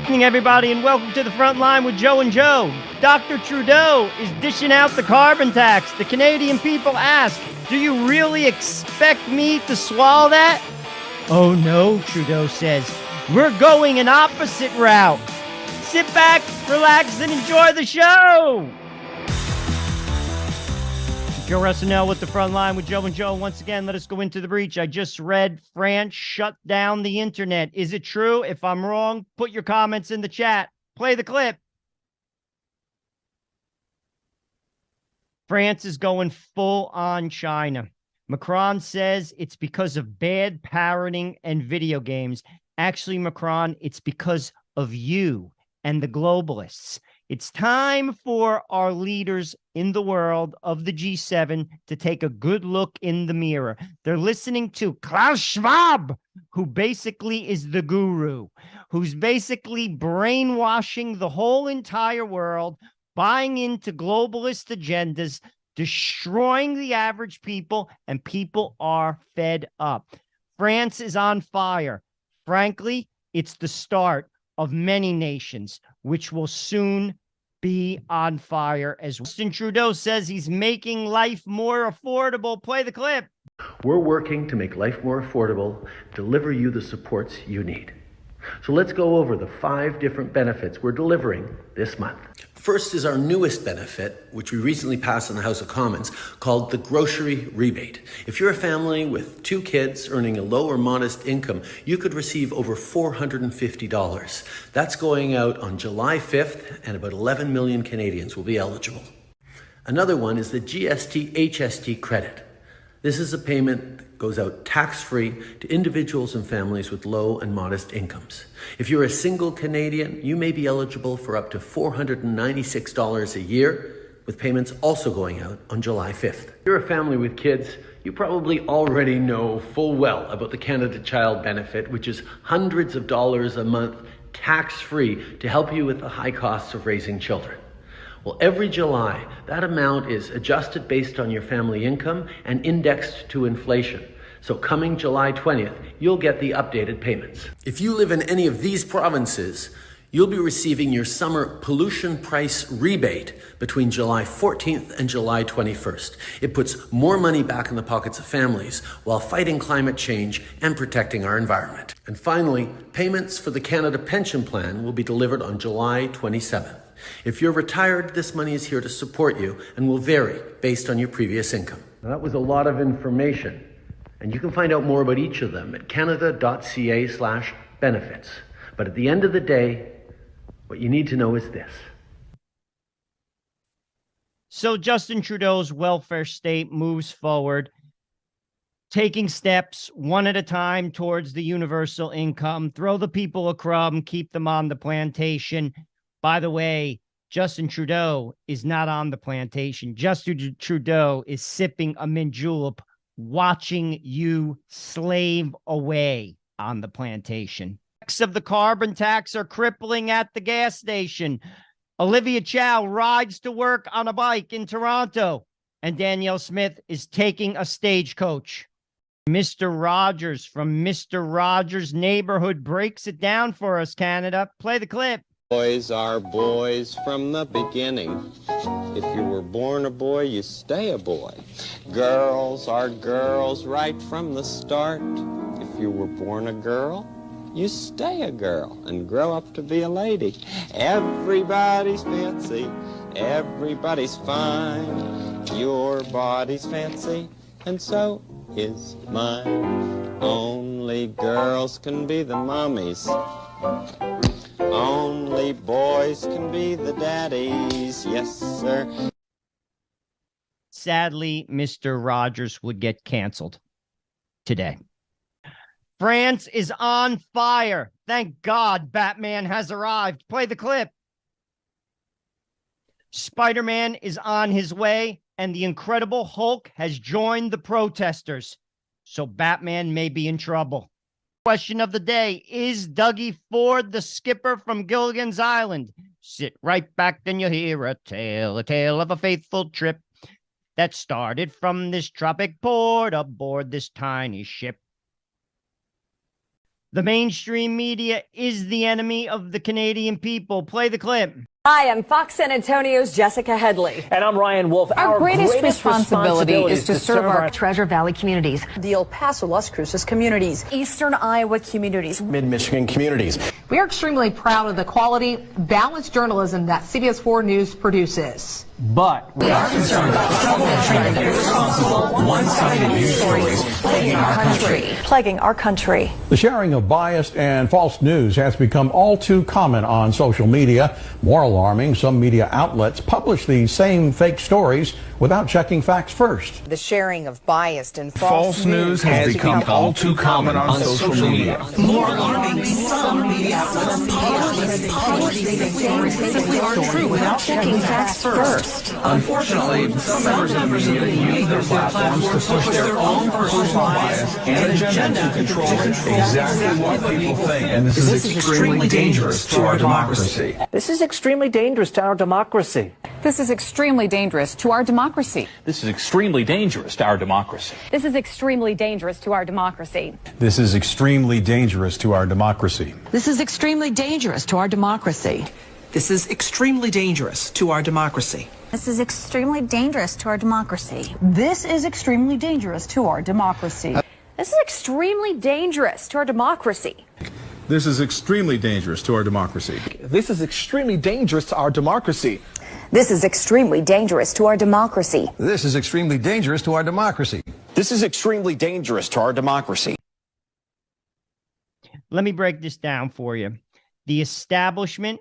evening, everybody, and welcome to the front line with Joe and Joe. Dr. Trudeau is dishing out the carbon tax. The Canadian people ask, do you really expect me to swallow that? Oh no, Trudeau says. We're going an opposite route. Sit back, relax, and enjoy the show. Joe Russell with the front line with Joe and Joe. Once again, let us go into the breach. I just read France shut down the internet. Is it true? If I'm wrong, put your comments in the chat. Play the clip. France is going full on China. Macron says it's because of bad parroting and video games. Actually, Macron, it's because of you and the globalists. It's time for our leaders in the world of the G7 to take a good look in the mirror. They're listening to Klaus Schwab, who basically is the guru, who's basically brainwashing the whole entire world, buying into globalist agendas, destroying the average people, and people are fed up. France is on fire. Frankly, it's the start of many nations, which will soon be on fire as Justin Trudeau says he's making life more affordable. Play the clip. We're working to make life more affordable, deliver you the supports you need. So let's go over the 5 different benefits we're delivering this month. First is our newest benefit, which we recently passed in the House of Commons, called the grocery rebate. If you're a family with 2 kids earning a low or modest income, you could receive over $450. That's going out on July 5th, and about 11 million Canadians will be eligible. Another one is the GST HST credit. This is a payment that goes out tax-free to individuals and families with low and modest incomes. If you're a single Canadian, you may be eligible for up to $496 a year, with payments also going out on July 5th. If you're a family with kids, you probably already know full well about the Canada Child Benefit, which is hundreds of dollars a month tax-free to help you with the high costs of raising children. Well, every July, that amount is adjusted based on your family income and indexed to inflation. So coming July 20th, you'll get the updated payments. If you live in any of these provinces, you'll be receiving your summer pollution price rebate between July 14th and July 21st. It puts more money back in the pockets of families while fighting climate change and protecting our environment. And finally, payments for the Canada Pension Plan will be delivered on July 27th. If you're retired, this money is here to support you and will vary based on your previous income. Now, that was a lot of information, and you can find out more about each of them at canada.ca/benefits. But at the end of the day, what you need to know is this. So Justin Trudeau's welfare state moves forward, taking steps one at a time towards the universal income, throw the people a crumb, keep them on the plantation. By the way, Justin Trudeau is not on the plantation. Justin Trudeau is sipping a mint julep, watching you slave away on the plantation. Of the carbon tax are crippling at the gas station. Olivia Chow rides to work on a bike in Toronto, and Danielle Smith is taking a stagecoach. Mr. Rogers from Mr. Rogers' Neighborhood breaks it down for us, Canada. Play the clip. Boys are boys from the beginning. If you were born a boy, you stay a boy. Girls are girls right from the start. If you were born a girl, you stay a girl and grow up to be a lady. Everybody's fancy, everybody's fine. Your body's fancy, and so is mine. Only girls can be the mommies. Only boys can be the daddies, yes, sir. Sadly, Mr. Rogers would get canceled today. France is on fire. Thank God Batman has arrived. Play the clip. Spider-Man is on his way, and the Incredible Hulk has joined the protesters. So Batman may be in trouble. Question of the day, is Dougie Ford the skipper from Gilligan's Island? Sit right back and you'll hear a tale of a faithful trip that started from this tropic port aboard this tiny ship. The mainstream media is the enemy of the Canadian people. Play the clip. Hi, I'm Fox San Antonio's Jessica Headley. And I'm Ryan Wolf. Our greatest responsibility is to serve our Treasure Valley communities, the El Paso, Las Cruces communities, Eastern Iowa communities, Mid-Michigan communities. We are extremely proud of the quality, balanced journalism that CBS 4 News produces. But we are concerned about the trouble and irresponsible, one-sided news stories plaguing our country. The sharing of biased and false news has become all too common on social media. More alarming, some media outlets publish these same fake stories without checking facts first. The sharing of biased and false news has become all too common on social media. More alarming, some media outlets publish these stories that aren't true without checking facts first. Unfortunately, some members of the media use their platforms to push their own personal bias and agenda to control exactly what people think. And this is extremely dangerous to our democracy. this is extremely dangerous to our democracy. This is extremely dangerous to our democracy. This is extremely dangerous to our democracy. This is extremely dangerous to our democracy. This is extremely dangerous to our democracy. This is extremely dangerous to our democracy. This is extremely dangerous to our democracy. This is extremely dangerous to our democracy. This is extremely dangerous to our democracy. This is extremely dangerous to our democracy. This is extremely dangerous to our democracy. This is extremely dangerous to our democracy. This is extremely dangerous to our democracy. This is extremely dangerous to our democracy. This is extremely dangerous to our democracy. Let me break this down for you. The establishment,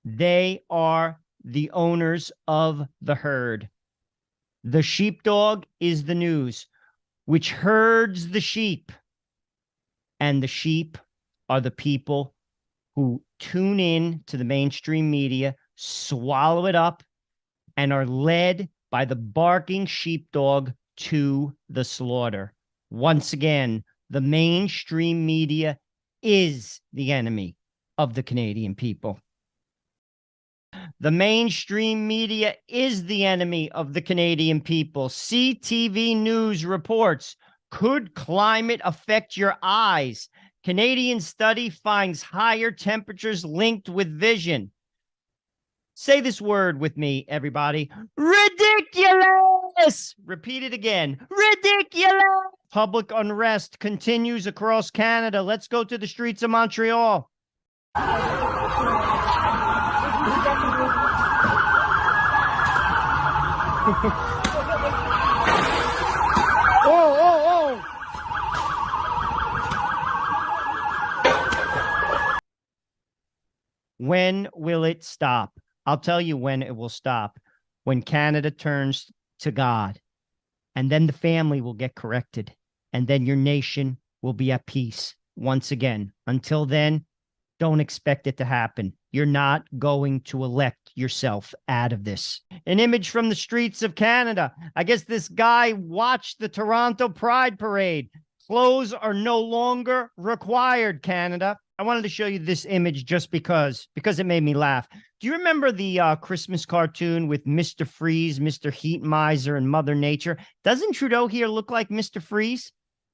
they are the owners of the herd. The sheepdog is the news, which herds the sheep. And the sheep are the people who tune in to the mainstream media, swallow it up, and are led by the barking sheepdog to the slaughter. Once again, the mainstream media is the enemy of the Canadian people. The mainstream media is the enemy of the Canadian people. CTV News reports, could climate affect your eyes? Canadian study finds higher temperatures linked with vision. Say this word with me, everybody. Ridiculous! Repeat it again. Ridiculous! Public unrest continues across Canada. Let's go to the streets of Montreal. When will it stop? I'll tell you when it will stop. When Canada turns to God. And then the family will get corrected. And then your nation will be at peace once again. Until then, don't expect it to happen. You're not going to elect yourself out of this. An image from the streets of Canada. I guess this guy watched the Toronto Pride Parade. Clothes are no longer required, Canada. I wanted to show you this image just because it made me laugh. Do you remember the Christmas cartoon with Mr. Freeze, Mr. Heat Miser, and Mother Nature? Doesn't Trudeau here look like Mr. Freeze?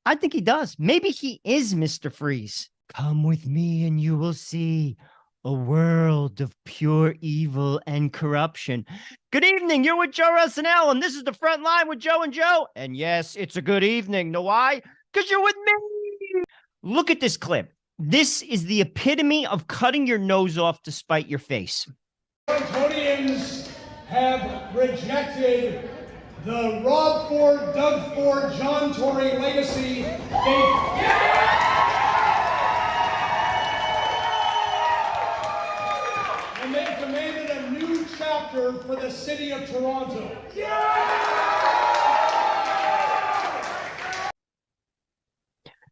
I think he does. Maybe he is Mr. Freeze. Come with me and you will see a world of pure evil and corruption. Good evening. You're with Joe Russell, and this is the Front Line with Joe and Joe. And yes, it's a good evening. Know why? Because you're with me. Look at this clip. This is the epitome of cutting your nose off to spite your face. Torontonians have rejected the Rob Ford, Doug Ford, John Tory legacy. And they've demanded a new chapter for the city of Toronto.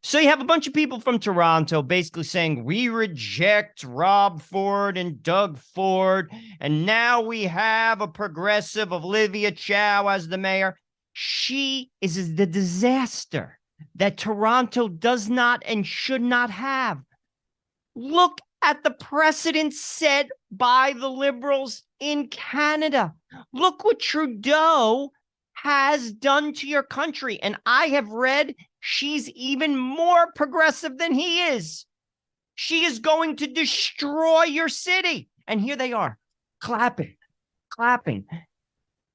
So you have a bunch of people from Toronto basically saying, we reject Rob Ford and Doug Ford, and now we have a progressive Olivia Chow as the mayor. She is the disaster that Toronto does not and should not have. Look at the precedent set by the Liberals in Canada. Look what Trudeau has done to your country. And I have read She's even more progressive than he is. She is going to destroy your city. And here they are, clapping.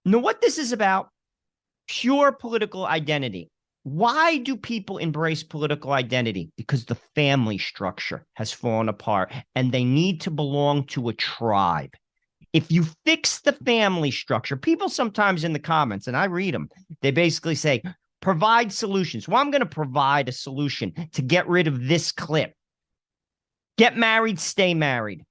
Now, what this is about, pure political identity. Why do people embrace political identity? Because the family structure has fallen apart and they need to belong to a tribe. If you fix the family structure, people sometimes in the comments, and I read them, they basically say, provide solutions. Well, I'm going to provide a solution to get rid of this clip. Get married, stay married.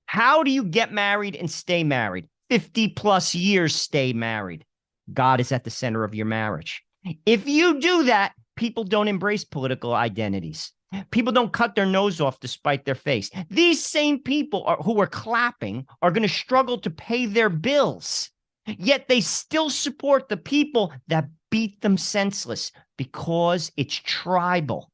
How do you get married and stay married? 50 plus years stay married. God is at the center of your marriage. If you do that, people don't embrace political identities. People don't cut their nose off to spite their face. These same people who are clapping are going to struggle to pay their bills, yet they still support the people that beat them senseless because it's tribal.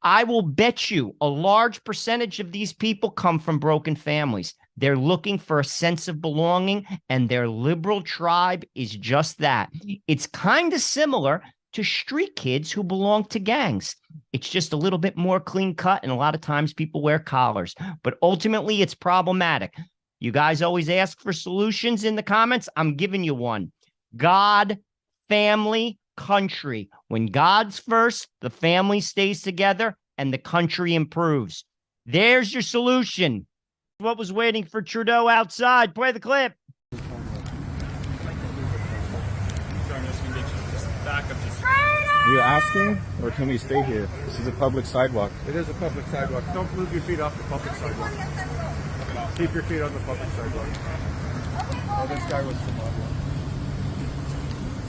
I will bet you a large percentage of these people come from broken families. They're looking for a sense of belonging, and their liberal tribe is just that. It's kind of similar to street kids who belong to gangs. It's just a little bit more clean cut, and a lot of times people wear collars. But ultimately, it's problematic. You guys always ask for solutions in the comments. I'm giving you one. God, family, country. When God's first, the family stays together, and the country improves. There's your solution. What was waiting for Trudeau outside? Play the clip. Are you asking, or can we stay here? This is a public sidewalk. It is a public sidewalk. Don't move your feet off the public sidewalk. Keep your feet on the public sidewalk. Oh, this guy was from Ottawa.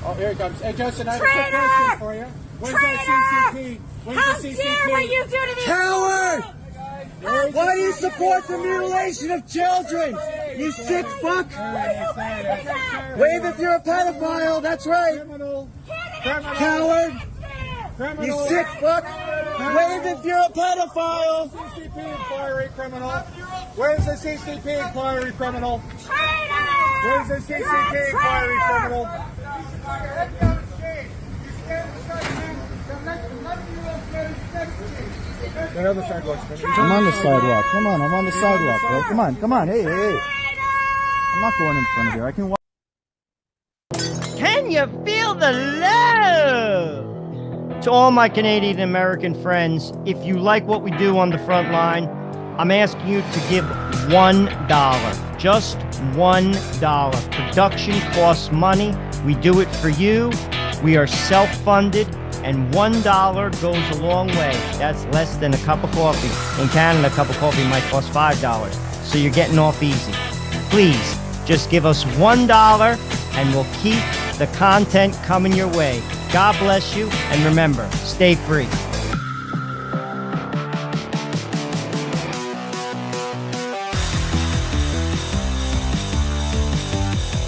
Oh, here he comes. Hey, Justin, I have a quick question for you. Where's that CCP? Where's How the CCP? dare what you do to me? Coward! Why do you support the mutilation of children? You sick fuck! Wave if you're a pedophile, that's right! Criminal! Coward! Criminal. You sick fuck! Wave if you're a pedophile! CCP inquiry, criminal! Where's the CCP inquiry, criminal? Where's the CCP inquiry, criminal? I'm on the sidewalk. Come on, I'm on the sidewalk, bro. Come on. Hey. I'm not going in front of you. I can walk. Can you feel the love? To all my Canadian American friends, if you like what we do on the front line, I'm asking you to give $1. Just $1. Production costs money. We do it for you. We are self-funded. And $1 goes a long way. That's less than a cup of coffee. In Canada, a cup of coffee might cost $5. So you're getting off easy. Please, just give us $1 and we'll keep the content coming your way. God bless you. And remember, stay free.